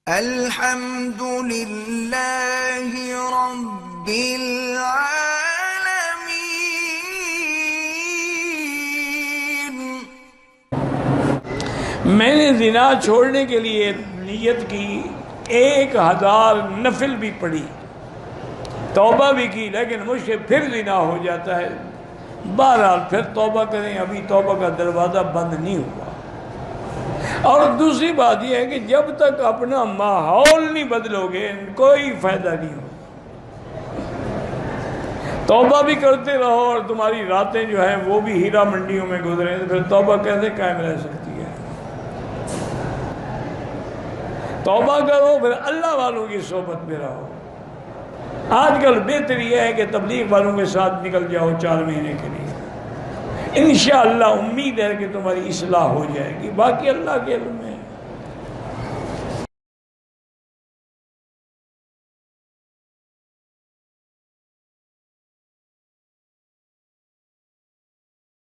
الحمد للہ رب العالمین۔ میں نے زنا چھوڑنے کے لیے نیت کی، 1000 نفل بھی پڑھی، توبہ بھی کی، لیکن مجھ سے پھر زنا ہو جاتا ہے۔ بہرحال پھر توبہ کریں، ابھی توبہ کا دروازہ بند نہیں ہوا۔ اور دوسری بات یہ ہے کہ جب تک اپنا ماحول نہیں بدلو گے کوئی فائدہ نہیں ہو۔ توبہ بھی کرتے رہو اور تمہاری راتیں جو ہیں وہ بھی ہیرا منڈیوں میں گزریں، تو پھر توبہ کیسے قائم رہ سکتی ہے؟ توبہ کرو، پھر اللہ والوں کی صحبت میں رہو۔ آج کل بہتر یہ ہے کہ تبلیغ والوں کے ساتھ نکل جاؤ 4 مہینے کے لیے، انشاءاللہ امید ہے کہ تمہاری اصلاح ہو جائے گی، باقی اللہ کے علم میں ہے۔